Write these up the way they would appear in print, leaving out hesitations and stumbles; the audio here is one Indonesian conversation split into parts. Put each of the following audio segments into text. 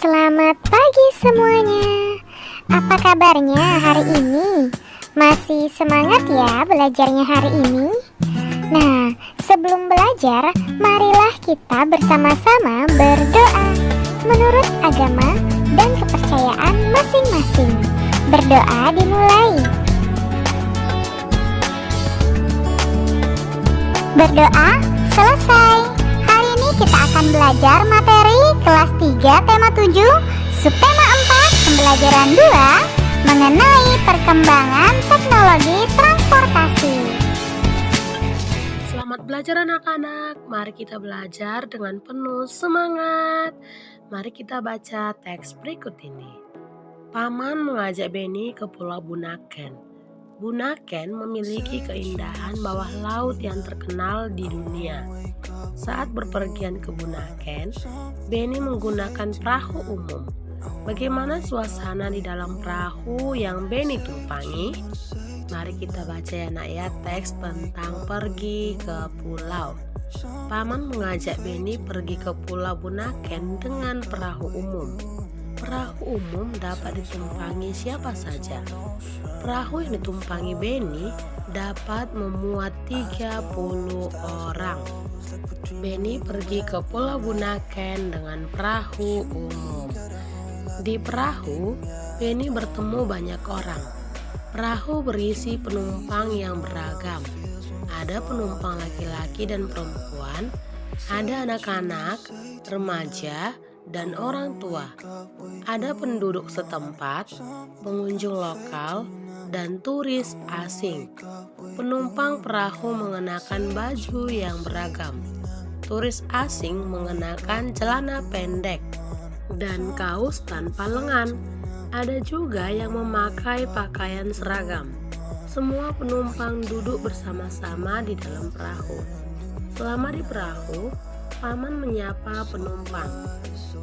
Selamat pagi semuanya. Apa kabarnya hari ini? Masih semangat ya belajarnya hari ini? Nah, sebelum belajar, marilah kita bersama-sama berdoa menurut agama dan kepercayaan masing-masing. Berdoa dimulai. Berdoa selesai. Hari ini kita akan belajar materi kelas 3 tema 7, subtema 4, pembelajaran 2 mengenai perkembangan teknologi transportasi. Selamat belajar anak-anak. Mari kita belajar dengan penuh semangat. Mari kita baca teks berikut ini. Paman mengajak Benny ke Pulau Bunaken. Bunaken memiliki keindahan bawah laut yang terkenal di dunia. Saat berpergian ke Bunaken, Benny menggunakan perahu umum. Bagaimana suasana di dalam perahu yang Benny tumpangi? Mari kita baca ya nak ya, teks tentang pergi ke pulau. Paman mengajak Benny pergi ke Pulau Bunaken dengan perahu umum. Perahu umum dapat ditumpangi siapa saja. Perahu yang ditumpangi Benny dapat memuat 30 orang. Benny pergi ke Pulau Bunaken dengan perahu umum. Di perahu, Benny bertemu banyak orang. Perahu berisi penumpang yang beragam. Ada penumpang laki-laki dan perempuan, ada anak-anak, remaja, dan orang tua. Ada penduduk setempat, pengunjung lokal, dan turis asing. Penumpang perahu mengenakan baju yang beragam. Turis asing mengenakan celana pendek dan kaos tanpa lengan. Ada juga yang memakai pakaian seragam. Semua penumpang duduk bersama-sama di dalam perahu. Selama di perahu, Paman menyapa penumpang.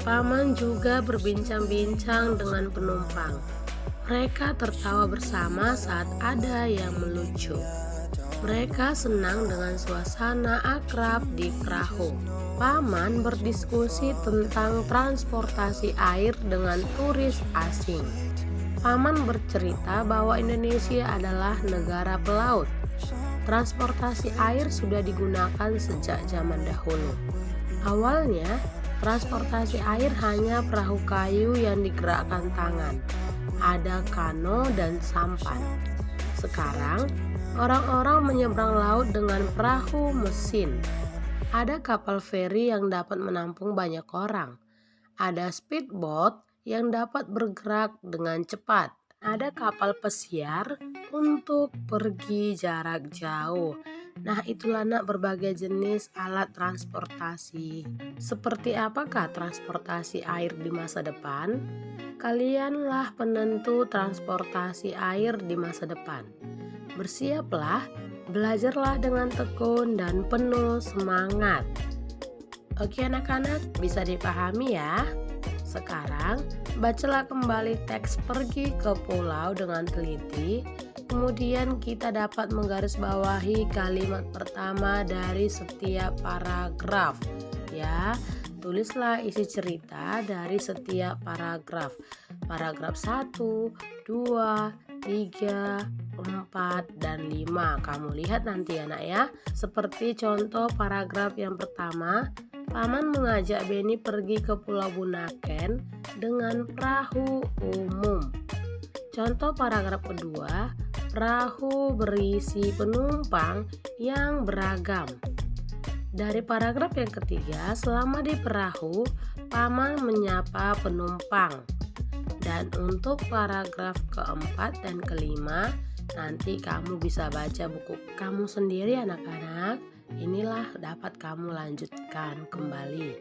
Paman juga berbincang-bincang dengan penumpang. Mereka tertawa bersama saat ada yang melucu. Mereka senang dengan suasana akrab di perahu. Paman berdiskusi tentang transportasi air dengan turis asing. Paman bercerita bahwa Indonesia adalah negara pelaut. Transportasi air sudah digunakan sejak zaman dahulu. Awalnya, transportasi air hanya perahu kayu yang digerakkan tangan. Ada kano dan sampan. Sekarang, orang-orang menyeberang laut dengan perahu mesin. Ada kapal feri yang dapat menampung banyak orang. Ada speedboat yang dapat bergerak dengan cepat. Ada kapal pesiar untuk pergi jarak jauh. Nah, itulah nak berbagai jenis alat transportasi. Seperti apakah transportasi air di masa depan? Kalianlah penentu transportasi air di masa depan. Bersiaplah, belajarlah dengan tekun dan penuh semangat. Oke anak-anak, bisa dipahami ya? Sekarang, bacalah kembali teks pergi ke pulau dengan teliti. Kemudian kita dapat menggarisbawahi kalimat pertama dari setiap paragraf. Ya, tulislah isi cerita dari setiap paragraf. Paragraf 1, 2, 3, 4, dan 5. Kamu lihat nanti ya nak ya. Seperti contoh paragraf yang pertama, Paman mengajak Benny pergi ke Pulau Bunaken dengan perahu umum. Contoh paragraf kedua, perahu berisi penumpang yang beragam. Dari paragraf yang ketiga, selama di perahu, Paman menyapa penumpang. Dan untuk paragraf keempat dan kelima, nanti kamu bisa baca buku kamu sendiri anak-anak. Inilah dapat kamu lanjutkan kembali.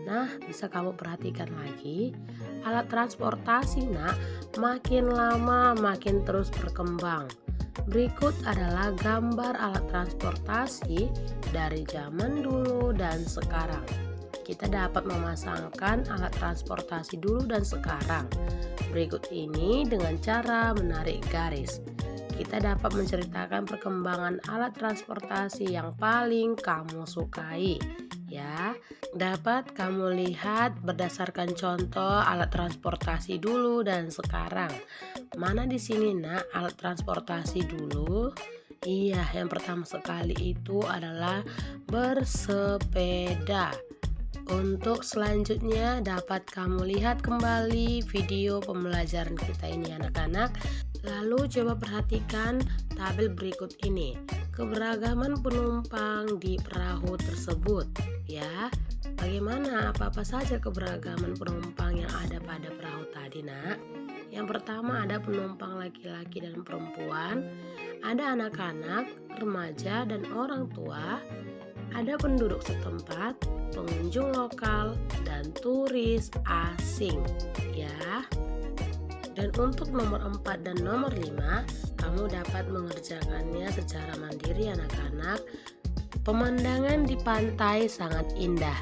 Nah, bisa kamu perhatikan lagi, alat transportasi nak makin lama makin terus berkembang. Berikut adalah gambar alat transportasi dari zaman dulu dan sekarang. Kita dapat memasangkan alat transportasi dulu dan sekarang. Berikut ini dengan cara menarik garis. Kita dapat menceritakan perkembangan alat transportasi yang paling kamu sukai. ya. Dapat kamu lihat berdasarkan contoh alat transportasi dulu dan sekarang. Mana di sini nak alat transportasi dulu? Iya, yang pertama sekali itu adalah bersepeda. Untuk selanjutnya dapat kamu lihat kembali video pembelajaran kita ini anak-anak. Lalu coba perhatikan tabel berikut ini. Keberagaman penumpang di perahu tersebut, ya. Bagaimana apa-apa saja keberagaman penumpang yang ada pada perahu tadi, nak? Yang pertama ada penumpang laki-laki dan perempuan, ada anak-anak, remaja dan orang tua, ada penduduk setempat, pengunjung lokal, dan turis asing, ya. Dan untuk nomor 4 dan nomor 5, kamu dapat mengerjakannya secara mandiri anak-anak. Pemandangan di pantai sangat indah.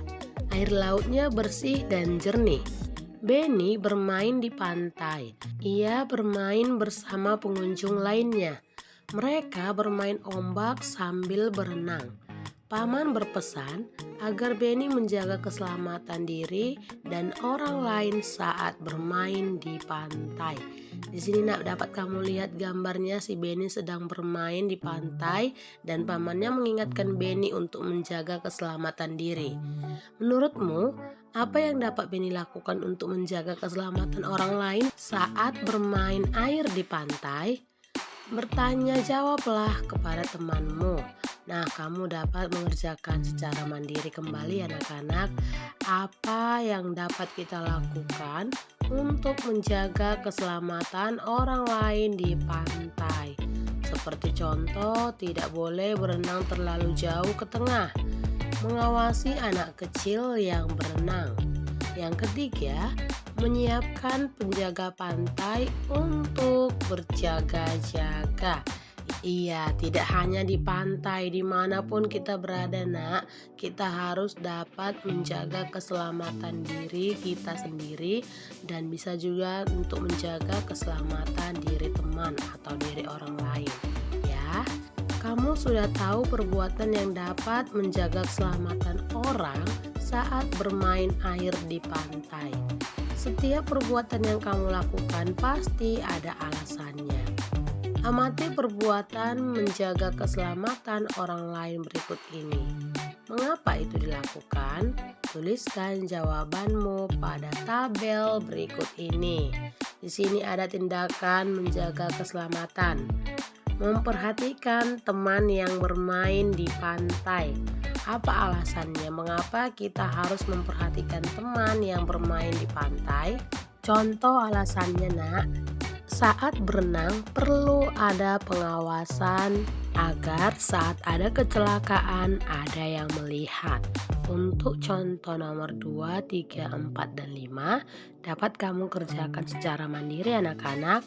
Air lautnya bersih dan jernih. Benny bermain di pantai. Ia bermain bersama pengunjung lainnya. Mereka bermain ombak sambil berenang. Paman berpesan agar Benny menjaga keselamatan diri dan orang lain saat bermain di pantai. Di sini nak dapat kamu lihat gambarnya si Benny sedang bermain di pantai dan pamannya mengingatkan Benny untuk menjaga keselamatan diri. Menurutmu, apa yang dapat Benny lakukan untuk menjaga keselamatan orang lain saat bermain air di pantai? Bertanya jawablah kepada temanmu. Nah, kamu dapat mengerjakan secara mandiri kembali anak-anak. Apa yang dapat kita lakukan untuk menjaga keselamatan orang lain di pantai? Seperti contoh, tidak boleh berenang terlalu jauh ke tengah. Mengawasi anak kecil yang berenang. Yang ketiga, menyiapkan penjaga pantai untuk berjaga-jaga. Iya, tidak hanya di pantai, dimanapun kita berada nak, kita harus dapat menjaga keselamatan diri kita sendiri dan bisa juga untuk menjaga keselamatan diri teman atau diri orang lain, ya. Kamu sudah tahu perbuatan yang dapat menjaga keselamatan orang saat bermain air di pantai. Setiap perbuatan yang kamu lakukan pasti ada alasannya. Amati perbuatan menjaga keselamatan orang lain berikut ini. Mengapa itu dilakukan? Tuliskan jawabanmu pada tabel berikut ini. Di sini ada tindakan menjaga keselamatan. Memperhatikan teman yang bermain di pantai. Apa alasannya? Mengapa kita harus memperhatikan teman yang bermain di pantai? Contoh alasannya nak. Saat berenang perlu ada pengawasan agar saat ada kecelakaan ada yang melihat. Untuk contoh nomor 2, 3, 4, dan 5 dapat kamu kerjakan secara mandiri anak-anak.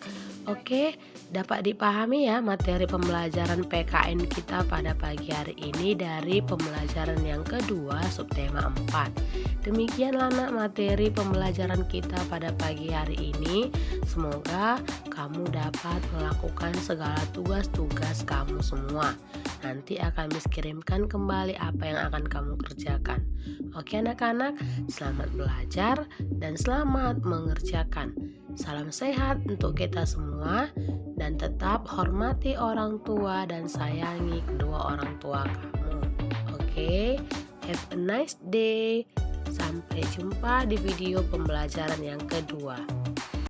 Oke, dapat dipahami ya materi pembelajaran PKN kita pada pagi hari ini dari pembelajaran yang kedua subtema 4. Demikianlah nak materi pembelajaran kita pada pagi hari ini. Semoga kamu dapat melakukan segala tugas-tugas kamu semua. Nanti akan Miss kirimkan kembali apa yang akan kamu kerjakan. Oke anak-anak, selamat belajar dan selamat mengerjakan. Salam sehat untuk kita semua dan tetap hormati orang tua dan sayangi kedua orang tua kamu. Oke, have a nice day. Sampai jumpa di video pembelajaran yang kedua.